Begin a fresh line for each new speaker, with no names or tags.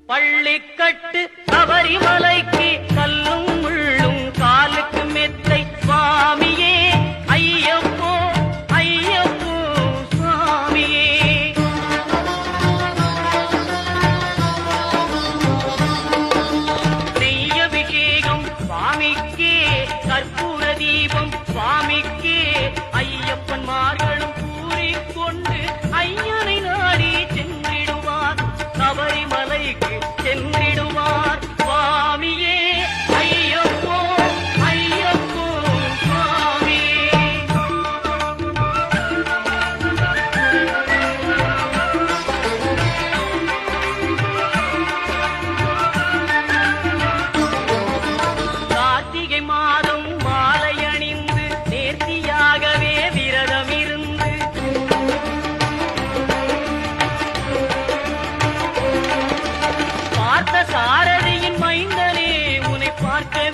பள்ளிக்கட்டு சபரிமலைக்கு கல்லும் முள்ளும் காலுக்கு மெத்தை சுவாமியே ஐயப்போ ஐயப்போ சுவாமியே. நெய்யபிஷேகம் சுவாமிக்கே கற்பூர தீபம் சுவாமிக்கே ஐயப்பன்மார்களும் கூறிக்கொண்டு ஐயனை நாடி சென்றிடுவார் சபரிமலைக்கு சென்றிடுவார் சுவாமியே ஐயப்போ ஐயப்போ சுவாமியே. கார்த்திகை மாதம் மாலை அணிந்து நேர்த்தியாகவே விரதம் இருந்து பார்த்த சாரதியின் மைந்தனே உன்னை பார்க்க